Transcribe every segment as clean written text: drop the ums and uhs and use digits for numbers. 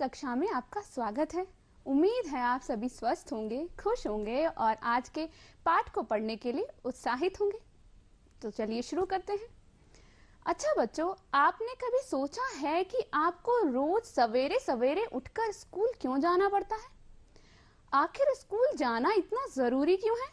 कक्षा में आपका स्वागत है। उम्मीद है आप सभी स्वस्थ होंगे, खुश होंगे और आज के पाठ को पढ़ने के लिए उत्साहित होंगे। तो चलिए शुरू करते हैं। अच्छा बच्चों, आपने कभी सोचा है कि आपको रोज सवेरे सवेरे उठकर स्कूल क्यों जाना पड़ता है? आखिर स्कूल जाना इतना जरूरी क्यों है?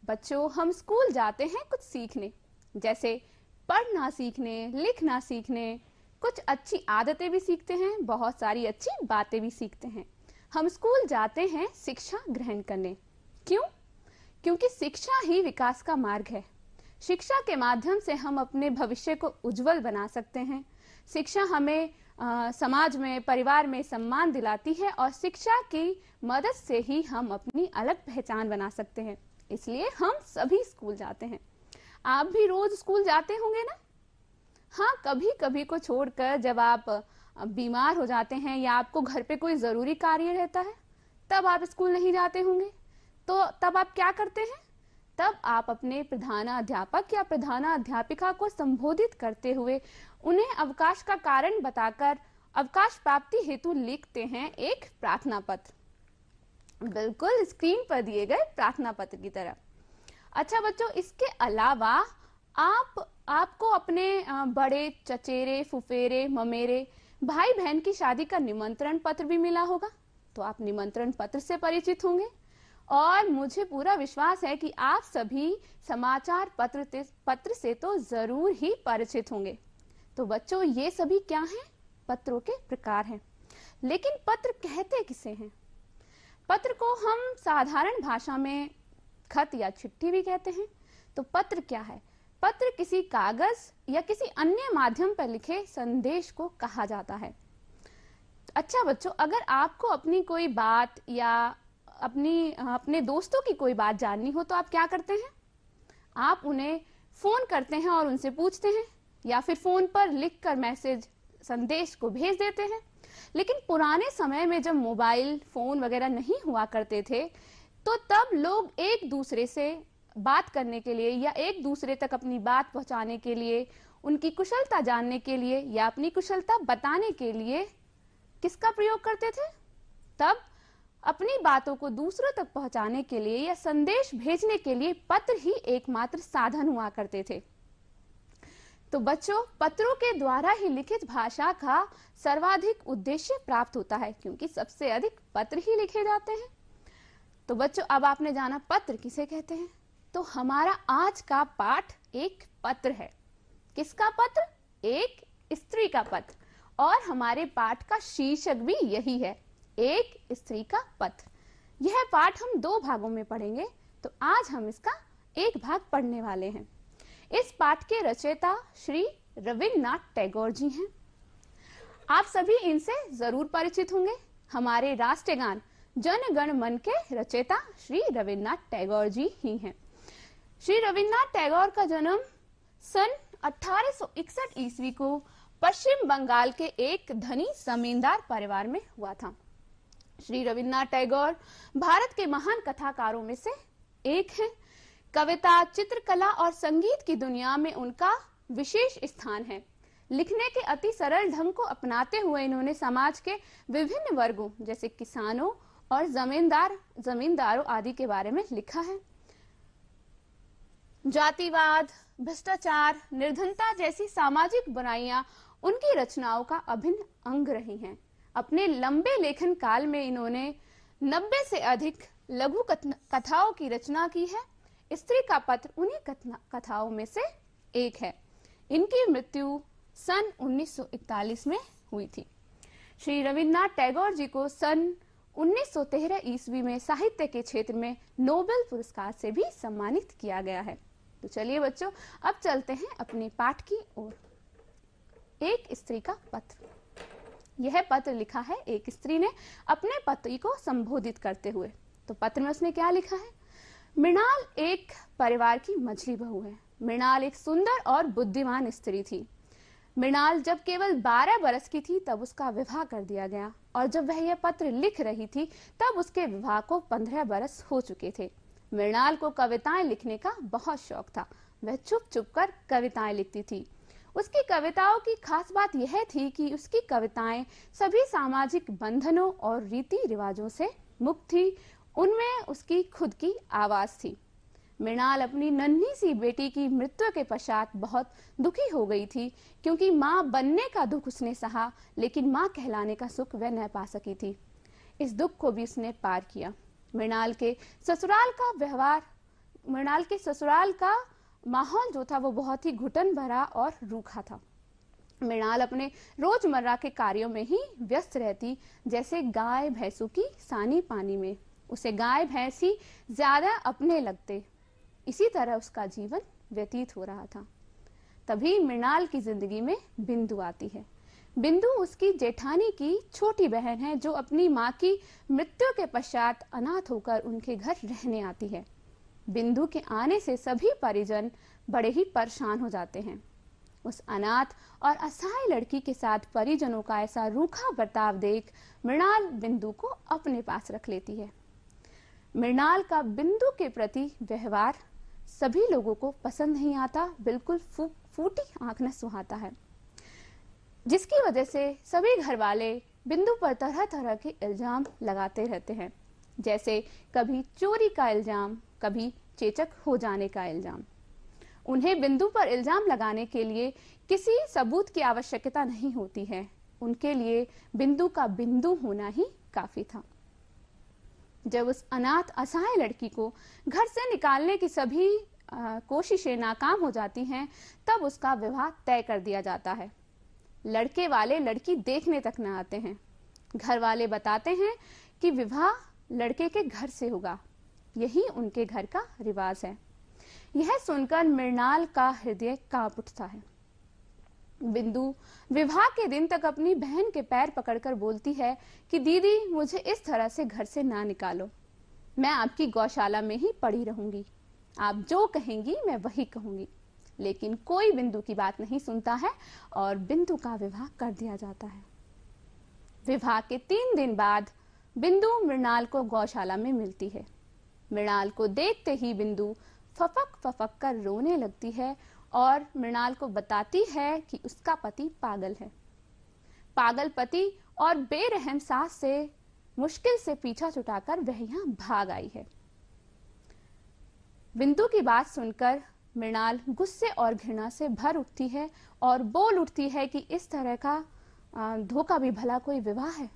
बच्चों, हम स्कूल जाते हैं कुछ सीखने, जैसे पढ़ना सीखने, लिखना सीखने, कुछ अच्छी आदतें भी सीखते हैं, बहुत सारी अच्छी बातें भी सीखते हैं। हम स्कूल जाते हैं शिक्षा ग्रहण करने। क्यों? क्योंकि शिक्षा ही विकास का मार्ग है। शिक्षा के माध्यम से हम अपने भविष्य को उज्जवल बना सकते हैं। शिक्षा हमें समाज में, परिवार में सम्मान दिलाती है और शिक्षा की मदद से ही हम अपनी अलग पहचान बना सकते हैं। इसलिए हम सभी स्कूल जाते हैं। आप भी रोज स्कूल जाते होंगे ना? हाँ, कभी कभी को छोड़कर जब आप बीमार हो जाते हैं या आपको घर पे कोई जरूरी कार्य रहता है, तब आप स्कूल नहीं जाते होंगे। तो तब आप क्या करते हैं? तब आप अपने प्रधानाध्यापक या प्रधानाध्यापिका को संबोधित करते हुए उन्हें अवकाश का कारण बताकर अवकाश प्राप्ति हेतु लिखते हैं एक प्रार्थना पत्र, बिल्कुल स्क्रीन पर दिए गए प्रार्थना पत्र की तरह। अच्छा बच्चों, इसके अलावा आपको अपने बड़े चचेरे, फुफेरे, ममेरे, भाई बहन की शादी का निमंत्रण पत्र भी मिला होगा, तो आप निमंत्रण पत्र से परिचित होंगे। और मुझे पूरा विश्वास है कि आप सभी समाचार पत्र से तो जरूर ही परिचित होंगे। तो बच्चों, ये सभी क्या हैं? पत्रों के प्रकार हैं। लेकिन पत्र कहते किसे हैं? पत्र को हम साधारण भाषा में खत या चिट्ठी भी कहते हैं। तो पत्र क्या है? पत्र किसी कागज या किसी अन्य माध्यम पर लिखे संदेश को कहा जाता है। अच्छा बच्चों, अगर आपको अपनी कोई बात या अपने दोस्तों की कोई बात जाननी हो तो आप क्या करते हैं? आप उन्हें फोन करते हैं और उनसे पूछते हैं, या फिर फोन पर लिखकर मैसेज, संदेश को भेज देते हैं। लेकिन पुराने समय में जब मोबाइल फोन वगैरह नहीं हुआ करते थे, तो तब लोग एक दूसरे से बात करने के लिए या एक दूसरे तक अपनी बात पहुंचाने के लिए, उनकी कुशलता जानने के लिए या अपनी कुशलता बताने के लिए किसका प्रयोग करते थे? तब अपनी बातों को दूसरों तक पहुंचाने के लिए या संदेश भेजने के लिए पत्र ही एकमात्र साधन हुआ करते थे। तो बच्चों, पत्रों के द्वारा ही लिखित भाषा का सर्वाधिक उद्देश्य प्राप्त होता है, क्योंकि सबसे अधिक पत्र ही लिखे जाते हैं। तो बच्चों, अब आपने जाना पत्र किसे कहते हैं। तो हमारा आज का पाठ एक पत्र है। किसका पत्र? एक स्त्री का पत्र। और हमारे पाठ का शीर्षक भी यही है, एक स्त्री का पत्र। यह पाठ हम दो भागों में पढ़ेंगे, तो आज हम इसका एक भाग पढ़ने वाले हैं। इस पाठ के रचयिता श्री रविन्द्रनाथ टैगोर जी हैं। आप सभी इनसे जरूर परिचित होंगे। हमारे राष्ट्रगान जन गण मन के रचयिता श्री रविन्द्रनाथ टैगोर जी ही हैं। श्री रविन्द्रनाथ टैगोर का जन्म सन 1861 ईस्वी को पश्चिम बंगाल के एक धनी जमींदार परिवार में हुआ था। श्री रविन्द्रनाथ टैगोर भारत के महान कथाकारों में से एक हैं। कविता, चित्रकला और संगीत की दुनिया में उनका विशेष स्थान है। लिखने के अति सरल ढंग को अपनाते हुए इन्होंने समाज के विभिन्न वर्गों, जैसे किसानों और जमींदारों आदि के बारे में लिखा है। जातिवाद, भ्रष्टाचार, निर्धनता जैसी सामाजिक बुराइयां उनकी रचनाओं का अभिन्न अंग रही हैं। अपने लंबे लेखन काल में इन्होंने 90 से अधिक लघु कथाओं की रचना की है। स्त्री का पत्र उन्हीं कथाओं में से एक है। इनकी मृत्यु सन 1941 में हुई थी। श्री रविन्द्रनाथ टैगोर जी को सन 1913 ईस्वी में साहित्य के क्षेत्र में नोबेल पुरस्कार से भी सम्मानित किया गया है। तो चलिए बच्चों, अब चलते हैं अपने पाठ की ओर। एक स्त्री का पत्र। यह पत्र लिखा है एक स्त्री ने अपने पति को संबोधित करते हुए। तो पत्र में उसने क्या लिखा है? मृणाल एक परिवार की मझली बहू है। मृणाल एक सुंदर और बुद्धिमान स्त्री थी। मृणाल जब केवल 12 बरस की थी तब उसका विवाह कर दिया गया, और जब वह यह पत्र लिख रही थी तब उसके विवाह को 15 बरस हो चुके थे। मृणाल को कविताएं लिखने का बहुत शौक था। वह चुप चुप कर कविताएं लिखती थी। उसकी कविताओं की खास बात यह थी कि उसकी कविताएं सभी सामाजिक बंधनों और रीति रिवाजों से मुक्त थी। उनमें उसकी खुद की आवाज थी। मृणाल अपनी नन्ही सी बेटी की मृत्यु के पश्चात बहुत दुखी हो गई थी, क्योंकि मां बनने का दुख उसने सहा, लेकिन मां कहलाने का सुख वह न पा सकी थी। इस दुख को भी उसने पार किया। मृणाल के ससुराल का माहौल जो था वो बहुत ही घुटन भरा और रूखा था। मृणाल अपने रोजमर्रा के कार्यों में ही व्यस्त रहती, जैसे गाय भैंसों की सानी पानी में। उसे गाय भैंस ही ज्यादा अपने लगते। इसी तरह उसका जीवन व्यतीत हो रहा था। तभी मृणाल की जिंदगी में बिंदु आती है। बिंदु उसकी जेठानी की छोटी बहन है, जो अपनी माँ की मृत्यु के पश्चात अनाथ होकर उनके घर रहने आती है। बिंदु के आने से सभी परिजन बड़े ही परेशान हो जाते हैं। उस अनाथ और असहाय लड़की के साथ परिजनों का ऐसा रूखा बर्ताव देख मृणाल बिंदु को अपने पास रख लेती है। मृणाल का बिंदु के प्रति व्यवहार सभी लोगों को पसंद नहीं आता, बिल्कुल फूटी आंख न सुहाता है, जिसकी वजह से सभी घर वाले बिंदु पर तरह तरह के इल्जाम लगाते रहते हैं, जैसे कभी चोरी का इल्जाम, कभी चेचक हो जाने का इल्जाम। उन्हें बिंदु पर इल्जाम लगाने के लिए किसी सबूत की आवश्यकता नहीं होती है। उनके लिए बिंदु का बिंदु होना ही काफी था। जब उस अनाथ असहाय लड़की को घर से निकालने की सभी कोशिशें नाकाम हो जाती हैं, तब उसका विवाह तय कर दिया जाता है। लड़के वाले लड़की देखने तक न आते हैं। घर वाले बताते हैं कि विवाह लड़के के घर से होगा, यही उनके घर का रिवाज है। यह सुनकर मृणाल का हृदय कांप उठता है। बिंदु विवाह के दिन तक अपनी बहन के पैर पकड़कर बोलती है कि दीदी, मुझे इस तरह से घर से ना निकालो, मैं आपकी गौशाला में ही पड़ी रहूंगी, आप जो कहेंगी मैं वही कहूंगी। लेकिन कोई बिंदु की बात नहीं सुनता है और बिंदु का विवाह कर दिया जाता है। विवाह के 3 दिन बाद बिंदु मृणाल को गौशाला में मिलती है। मृणाल को देखते ही बिंदु फपक फपक कर रोने लगती है और मृणाल को बताती है कि उसका पति पागल है। पागल पति और बेरहम सास से मुश्किल से पीछा छुटाकर वह यहाँ भाग आई है। बिंदु की बात सुनकर मृणाल गुस्से और घृणा से भर उठती है और बोल उठती है कि इस तरह का धोखा भी भला कोई विवाह है।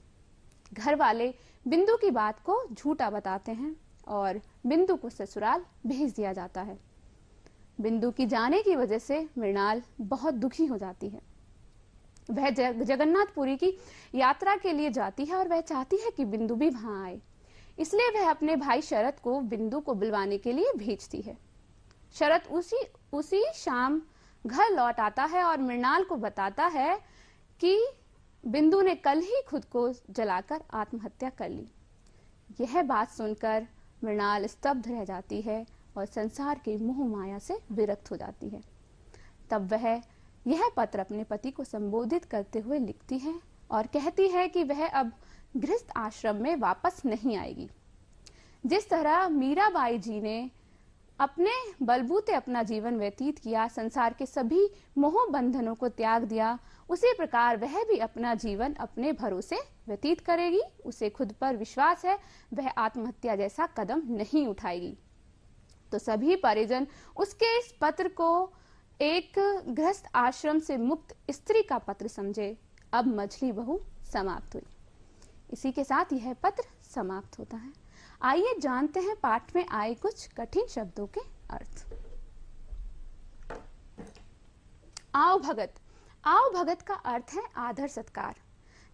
घर वाले बिंदु की बात को झूठा बताते हैं और बिंदु को ससुराल भेज दिया जाता है। बिंदु की जाने की वजह से मृणाल बहुत दुखी हो जाती है। वह जगन्नाथपुरी की यात्रा के लिए जाती है और वह चाहती है कि बिंदु भी वहां आए, इसलिए वह अपने भाई शरद को बिंदु को बुलवाने के लिए भेजती है। शरद उसी शाम घर लौट आता है और मृणाल को बताता है कि बिंदु ने कल ही खुद को जलाकर आत्महत्या कर ली। यह बात सुनकर मृणाल स्तब्ध रह जाती है और संसार के मोह माया से विरक्त हो जाती है। तब वह यह पत्र अपने पति को संबोधित करते हुए लिखती है और कहती है कि वह अब गृहस्थ आश्रम में वापस नहीं आएगी। जिस तरह मीराबाई जी ने अपने बलबूते अपना जीवन व्यतीत किया, संसार के सभी मोह बंधनों को त्याग दिया, उसी प्रकार वह भी अपना जीवन अपने भरोसे व्यतीत करेगी। उसे खुद पर विश्वास है, वह आत्महत्या जैसा कदम नहीं उठाएगी। तो सभी परिजन उसके इस पत्र को एक गृहस्थ आश्रम से मुक्त स्त्री का पत्र समझे। अब मछली बहू समाप्त हुई। इसी के साथ यह पत्र समाप्त होता है। आइए जानते हैं पाठ में आए कुछ कठिन शब्दों के अर्थ। आओ भगत। आओ भगत का अर्थ है आदर सत्कार।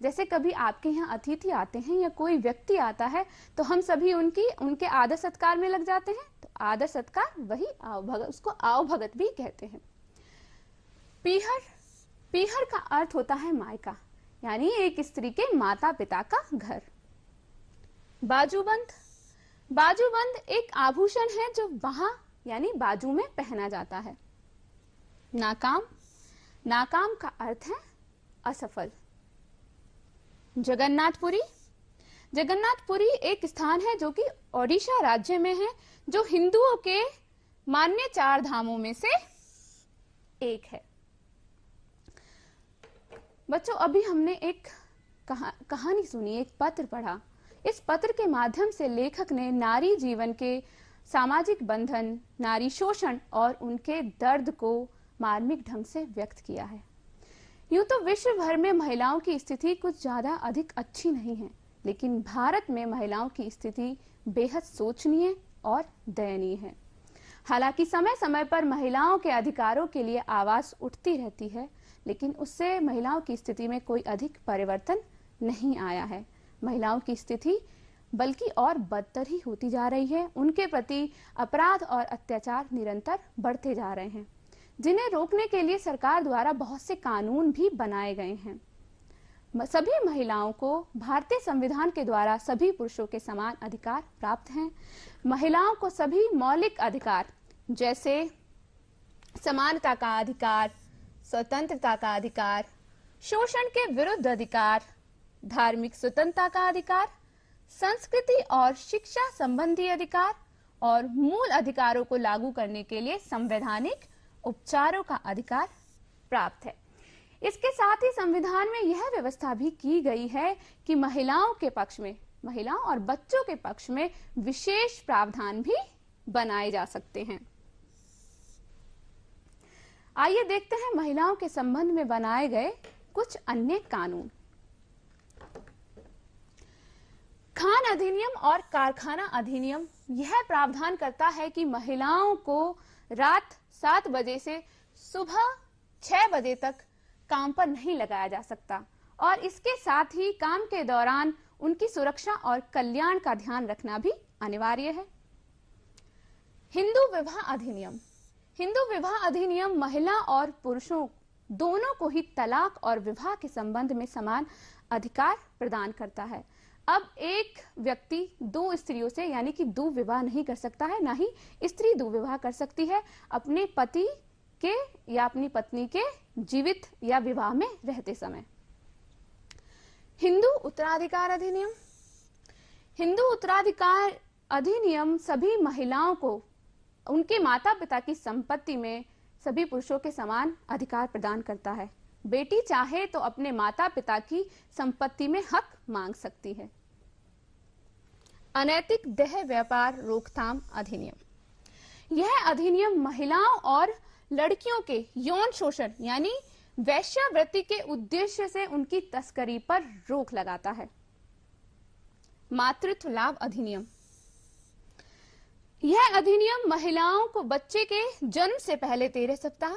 जैसे कभी आपके यहाँ अतिथि आते हैं या कोई व्यक्ति आता है तो हम सभी उनके आदर सत्कार में लग जाते हैं। तो आदर सत्कार वही आओ भगत, उसको आओ भगत भी कहते हैं। पीहर। पीहर का अर्थ होता है मायका, यानी एक स्त्री के माता पिता का घर। बाजूबंद। बाजूबंद एक आभूषण है जो बाह यानी बाजू में पहना जाता है। नाकाम। नाकाम का अर्थ है असफल। जगन्नाथपुरी। जगन्नाथपुरी एक स्थान है जो कि ओडिशा राज्य में है, जो हिंदुओं के मान्य 4 धामों में से एक है। बच्चों, अभी हमने एक कहानी सुनी, एक पत्र पढ़ा। इस पत्र के माध्यम से लेखक ने नारी जीवन के सामाजिक बंधन, नारी शोषण और उनके दर्द को मार्मिक ढंग से व्यक्त किया है। यूं तो विश्व भर में महिलाओं की स्थिति कुछ ज्यादा अधिक अच्छी नहीं है, लेकिन भारत में महिलाओं की स्थिति बेहद शोचनीय और दयनीय है। हालांकि समय समय पर महिलाओं के अधिकारों के लिए आवाज उठती रहती है, लेकिन उससे महिलाओं की स्थिति में कोई अधिक परिवर्तन नहीं आया है। महिलाओं की स्थिति बल्कि और बदतर ही होती जा रही है। उनके प्रति अपराध और अत्याचार निरंतर बढ़ते जा रहे हैं, जिन्हें रोकने के लिए सरकार द्वारा बहुत से कानून भी बनाए गए हैं। सभी महिलाओं को भारतीय संविधान के द्वारा सभी पुरुषों के समान अधिकार प्राप्त हैं। महिलाओं को सभी मौलिक अधिकार जैसे समानता का अधिकार, स्वतंत्रता का अधिकार, शोषण के विरुद्ध अधिकार, धार्मिक स्वतंत्रता का अधिकार, संस्कृति और शिक्षा संबंधी अधिकार और मूल अधिकारों को लागू करने के लिए संवैधानिक उपचारों का अधिकार प्राप्त है। इसके साथ ही संविधान में यह व्यवस्था भी की गई है कि महिलाओं के पक्ष में, महिलाओं और बच्चों के पक्ष में विशेष प्रावधान भी बनाए जा सकते हैं। आइए देखते हैं महिलाओं के संबंध में बनाए गए कुछ अन्य कानून। खान अधिनियम और कारखाना अधिनियम यह प्रावधान करता है कि महिलाओं को रात 7 बजे से सुबह 6 बजे तक काम पर नहीं लगाया जा सकता और इसके साथ ही काम के दौरान उनकी सुरक्षा और कल्याण का ध्यान रखना भी अनिवार्य है। हिंदू विवाह अधिनियम। हिंदू विवाह अधिनियम महिला और पुरुषों दोनों को ही तलाक और विवाह के संबंध में समान अधिकार प्रदान करता है। अब एक व्यक्ति 2 स्त्रियों से यानी कि दुविवाह नहीं कर सकता है, ना ही स्त्री दुविवाह कर सकती है अपने पति के या अपनी पत्नी के जीवित या विवाह में रहते समय। हिंदू उत्तराधिकार अधिनियम। हिंदू उत्तराधिकार अधिनियम सभी महिलाओं को उनके माता पिता की संपत्ति में सभी पुरुषों के समान अधिकार प्रदान करता है। बेटी चाहे तो अपने माता पिता की संपत्ति में हक मांग सकती है। अनैतिक देह व्यापार रोकथाम अधिनियम। यह अधिनियम महिलाओं और लड़कियों के यौन शोषण यानी वेश्यावृत्ति के उद्देश्य से उनकी तस्करी पर रोक लगाता है। मातृत्व लाभ अधिनियम। यह अधिनियम महिलाओं को बच्चे के जन्म से पहले 13 सप्ताह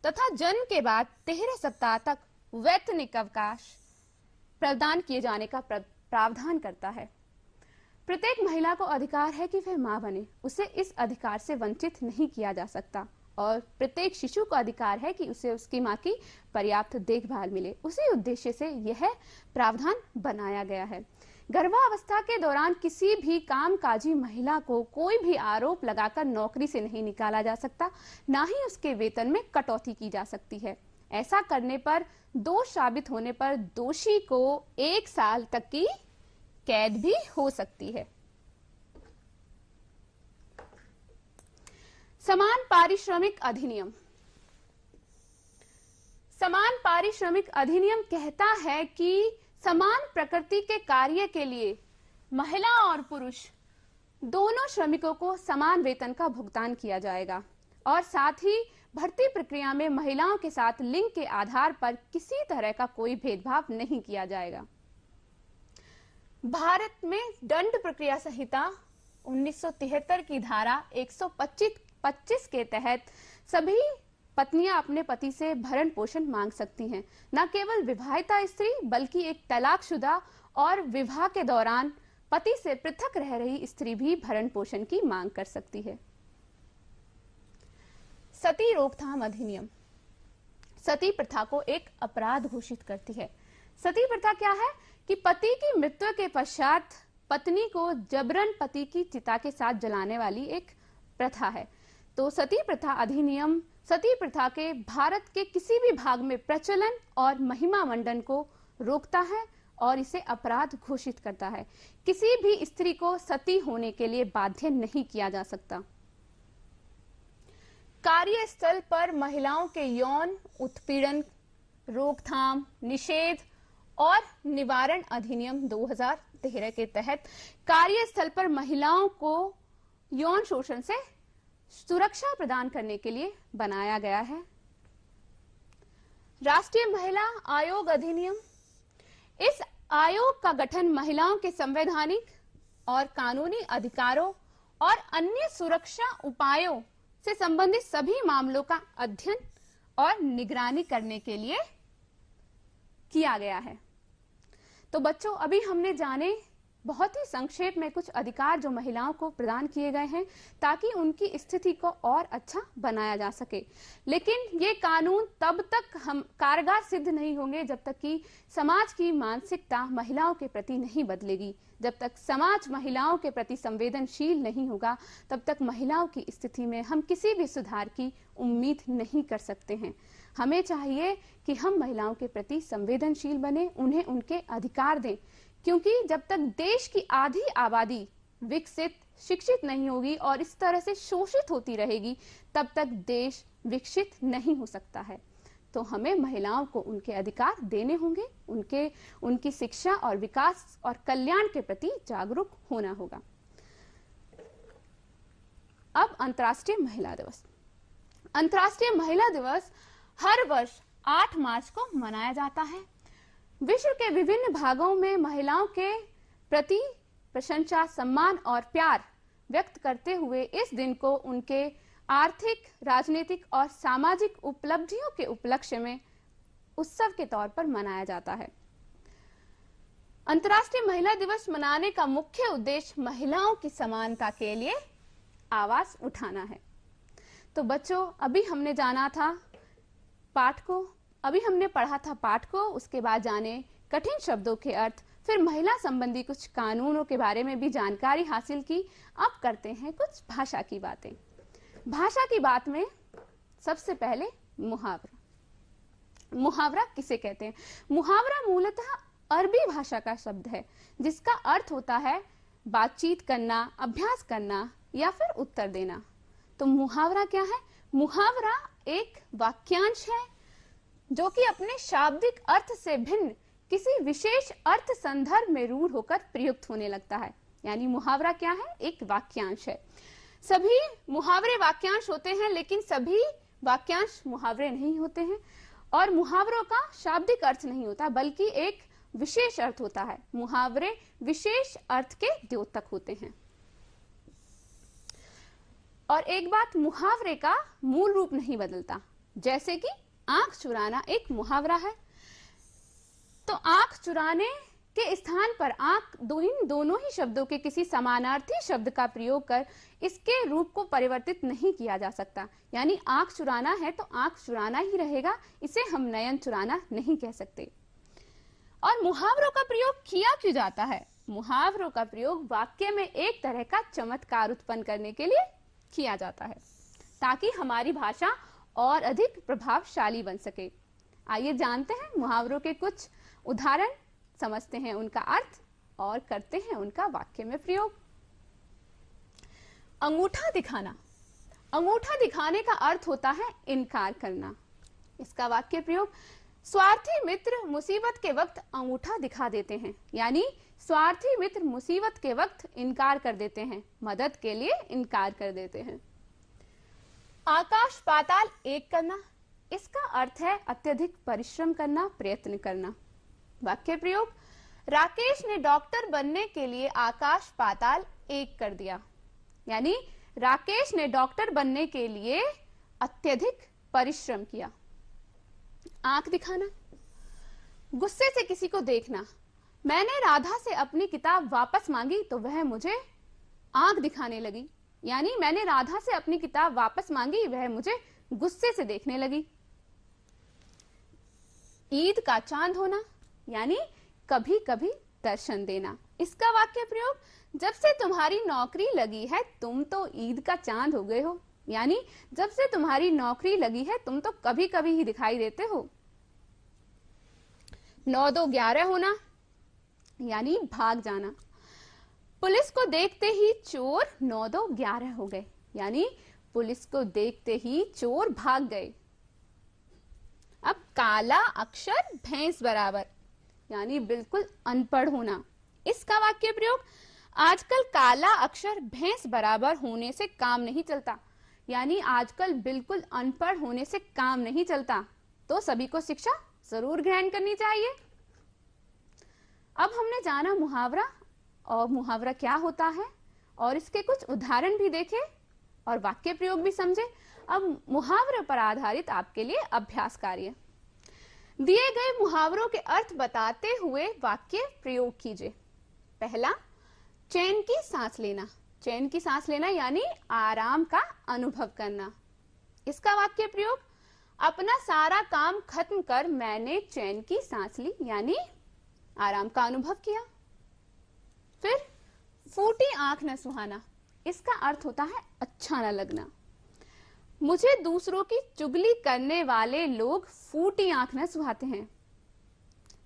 तथा जन्म के बाद 13 सप्ताह तक वैतनिक अवकाश प्रदान किए जाने का प्रावधान करता है। प्रत्येक महिला को अधिकार है कि वह मां बने, उसे इस अधिकार से वंचित नहीं किया जा सकता और प्रत्येक शिशु को अधिकार है कि उसे उसकी मां की पर्याप्त देखभाल मिले। उसी उद्देश्य से यह प्रावधान बनाया गया है। गर्भावस्था के दौरान किसी भी कामकाजी महिला को कोई भी आरोप लगाकर नौकरी से नहीं निकाला जा सकता, ना ही उसके वेतन में कटौती की जा सकती है। ऐसा करने पर दोष साबित होने पर दोषी को 1 साल तक की कैद भी हो सकती है। समान पारिश्रमिक अधिनियम। समान पारिश्रमिक अधिनियम कहता है कि समान प्रकृति के कार्य के लिए महिला और पुरुष दोनों श्रमिकों को समान वेतन का भुगतान किया जाएगा और साथ ही भर्ती प्रक्रिया में महिलाओं के साथ लिंग के आधार पर किसी तरह का कोई भेदभाव नहीं किया जाएगा। भारत में दंड प्रक्रिया संहिता 1973 की धारा 125 के तहत सभी पत्नियां अपने पति से भरण पोषण मांग सकती हैं। न केवल विवाहिता स्त्री बल्कि एक तलाकशुदा और विवाह के दौरान पति से पृथक रह रही स्त्री भी भरण पोषण की मांग कर सकती है। सती रोकथाम अधिनियम सती प्रथा को एक अपराध घोषित करती है। सती प्रथा क्या है कि पति की मृत्यु के पश्चात पत्नी को जबरन पति की चिता के साथ जलाने वाली एक प्रथा है। तो सती प्रथा अधिनियम सती प्रथा के भारत के किसी भी भाग में प्रचलन और महिमा मंडन को रोकता है और इसे अपराध घोषित करता है। किसी भी स्त्री को सती होने के लिए बाध्य नहीं किया जा सकता। कार्यस्थल पर महिलाओं के यौन उत्पीड़न रोकथाम, निषेध और निवारण अधिनियम 2013 के तहत कार्यस्थल पर महिलाओं को यौन शोषण से सुरक्षा प्रदान करने के लिए बनाया गया है। राष्ट्रीय महिला आयोग अधिनियम, इस आयोग का गठन महिलाओं के संवैधानिक और कानूनी अधिकारों और अन्य सुरक्षा उपायों से संबंधित सभी मामलों का अध्ययन और निगरानी करने के लिए किया गया है। तो बच्चों, अभी हमने जाने बहुत ही संक्षेप में कुछ अधिकार जो महिलाओं को प्रदान किए गए हैं ताकि उनकी स्थिति को और अच्छा बनाया जा सके। लेकिन ये कानून तब तक हम कारगर सिद्ध नहीं होंगे जब तक कि समाज की मानसिकता महिलाओं के प्रति नहीं बदलेगी। जब तक समाज महिलाओं के प्रति संवेदनशील नहीं होगा, तब तक महिलाओं की स्थिति में हम किसी भी सुधार की उम्मीद नहीं कर सकते हैं। हमें चाहिए कि हम महिलाओं के प्रति संवेदनशील बने, उन्हें उनके अधिकार दें, क्योंकि जब तक देश की आधी आबादी विकसित, शिक्षित नहीं होगी और इस तरह से शोषित होती रहेगी, तब तक देश विकसित नहीं हो सकता है। तो हमें महिलाओं को उनके अधिकार देने होंगे, उनकी शिक्षा और विकास और कल्याण के प्रति जागरूक होना होगा। अब अंतर्राष्ट्रीय महिला दिवस। अंतर्राष्ट्रीय महिला दिवस हर वर्ष 8 मार्च को मनाया जाता है। विश्व के विभिन्न भागों में महिलाओं के प्रति प्रशंसा, सम्मान और प्यार व्यक्त करते हुए इस दिन को उनके आर्थिक, राजनीतिक और सामाजिक उपलब्धियों के उपलक्ष्य में उत्सव के तौर पर मनाया जाता है। अंतर्राष्ट्रीय महिला दिवस मनाने का मुख्य उद्देश्य महिलाओं की समानता के लिए आवाज उठाना है। तो बच्चों, अभी हमने जाना था पाठ को, अभी हमने पढ़ा था पाठ को, उसके बाद जाने कठिन शब्दों के अर्थ, फिर महिला संबंधी कुछ कानूनों के बारे में भी जानकारी हासिल की। अब करते हैं कुछ भाषा की बातें। भाषा की बात में सबसे पहले मुहावरा। मुहावरा किसे कहते हैं? मुहावरा मूलतः अरबी भाषा का शब्द है जिसका अर्थ होता है बातचीत करना, अभ्यास करना या फिर उत्तर देना। तो मुहावरा क्या है? मुहावरा एक वाक्यांश है जो कि अपने शाब्दिक अर्थ से भिन्न किसी विशेष अर्थ संदर्भ में रूढ़ होकर प्रयुक्त होने लगता है। यानी मुहावरा क्या है? एक वाक्यांश है। सभी मुहावरे वाक्यांश होते हैं, लेकिन सभी वाक्यांश मुहावरे नहीं होते हैं और मुहावरों का शाब्दिक अर्थ नहीं होता बल्कि एक विशेष अर्थ होता है। मुहावरे विशेष अर्थ के द्योतक होते हैं। और एक बात, मुहावरे का मूल रूप नहीं बदलता। जैसे कि आंख चुराना एक मुहावरा है, तो आंख चुराने के स्थान पर इन दोनों ही शब्दों के किसी समानार्थी शब्द का प्रयोग कर इसके रूप को परिवर्तित नहीं किया जा सकता। यानी आंख चुराना है तो आंख चुराना ही रहेगा, इसे हम नयन चुराना नहीं कह सकते। और मुहावरों का प्रयोग किया क्यों जाता है? मुहावरों का प्रयोग वाक्य में एक तरह का चमत्कार उत्पन्न करने के लिए किया जाता है ताकि हमारी भाषा और अधिक प्रभावशाली बन सके। आइए जानते हैं मुहावरों के कुछ उदाहरण, समझते हैं उनका अर्थ और करते हैं उनका वाक्य में प्रयोग। अंगूठा दिखाना। अंगूठा दिखाने का अर्थ होता है इनकार करना। इसका वाक्य प्रयोग, स्वार्थी मित्र मुसीबत के वक्त अंगूठा दिखा देते हैं। यानी स्वार्थी मित्र मुसीबत के वक्त इनकार कर देते हैं, मदद के लिए इनकार कर देते हैं। आकाश पाताल एक करना। इसका अर्थ है अत्यधिक परिश्रम करना, प्रयत्न करना। वाक्य प्रयोग, राकेश ने डॉक्टर बनने के लिए आकाश पाताल एक कर दिया। यानी राकेश ने डॉक्टर बनने के लिए अत्यधिक परिश्रम किया। आंख दिखाना, गुस्से से किसी को देखना। मैंने राधा से अपनी किताब वापस मांगी तो वह मुझे आंख दिखाने लगी। यानी मैंने राधा से अपनी किताब वापस मांगी, वह मुझे गुस्से से देखने लगी। ईद का चांद होना, यानी कभी कभी दर्शन देना। इसका वाक्य प्रयोग, जब से तुम्हारी नौकरी लगी है तुम तो ईद का चांद हो गए हो। यानी जब से तुम्हारी नौकरी लगी है तुम तो कभी कभी ही दिखाई देते हो। 9 2 11 होना, यानी भाग जाना। पुलिस को देखते ही चोर 9 2 11 हो गए। यानी पुलिस को देखते ही चोर भाग गए। अब काला अक्षर भैंस बराबर, यानी बिल्कुल अनपढ़ होना। इसका वाक्य प्रयोग, आजकल काला अक्षर भैंस बराबर होने से काम नहीं चलता, यानी आजकल बिल्कुल अनपढ़ होने से काम नहीं चलता, तो सभी को शिक्षा जरूर ग्रहण करनी चाहिए। अब हमने जाना मुहावरा और मुहावरा क्या होता है और इसके कुछ उदाहरण भी देखे और वाक्य प्रयोग भी समझे। अब मुहावरे पर आधारित आपके लिए अभ्यास कार्य, दिए गए मुहावरों के अर्थ बताते हुए वाक्य प्रयोग कीजिए। पहला, चैन की सांस लेना। चैन की सांस लेना यानी आराम का अनुभव करना। इसका वाक्य प्रयोग, अपना सारा काम खत्म कर मैंने चैन की सांस ली, यानी आराम का अनुभव किया। फिर फूटी आंख न सुहाना, इसका अर्थ होता है अच्छा न लगना। मुझे दूसरों की चुगली करने वाले लोग फूटी आंख न सुहाते हैं,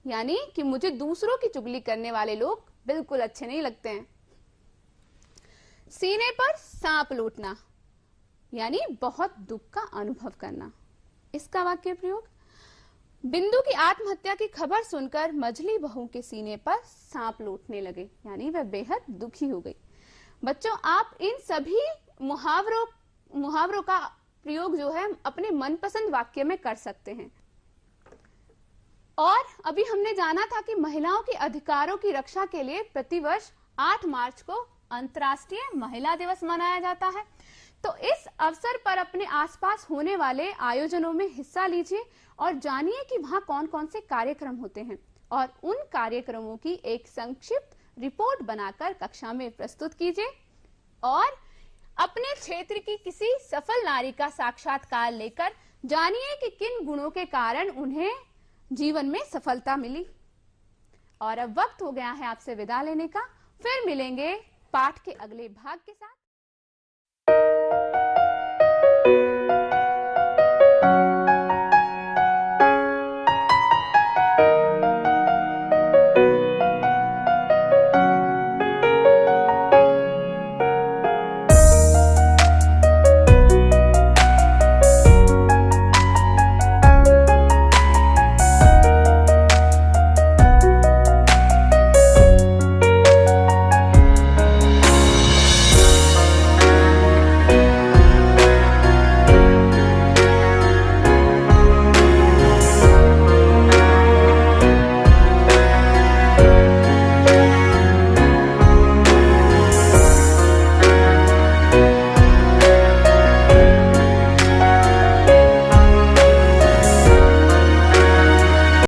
यानी कि मुझे दूसरों की चुगली करने वाले लोग बिल्कुल अच्छे नहीं लगते हैं। सीने पर सांप लूटना, यानी बहुत दुख का अनुभव करना। इसका वाक्य प्रयोग, बिंदु की आत्महत्या की खबर सुनकर मझली बहू के सीने पर सांप लूटने लगे, यानी वह बेहद दुखी हो गई। बच्चों, आप इन सभी मुहावरों का प्रयोग जो है अपने मनपसंद वाक्य में कर सकते हैं। और अभी हमने जाना था कि महिलाओं के अधिकारों की रक्षा के लिए प्रतिवर्ष 8 मार्च को अंतर्राष्ट्रीय महिला दिवस मनाया जाता है। तो इस अवसर पर अपने आसपास होने वाले आयोजनों में हिस्सा लीजिए और जानिए कि वहां कौन कौन से कार्यक्रम होते हैं और उन कार्यक्रमों की एक संक्षिप्त रिपोर्ट बनाकर कक्षा में प्रस्तुत कीजिए और अपने क्षेत्र की किसी सफल नारी का साक्षात्कार लेकर जानिए कि किन गुणों के कारण उन्हें जीवन में सफलता मिली। और अब वक्त हो गया है आपसे विदा लेने का। फिर मिलेंगे पाठ के अगले भाग के साथ।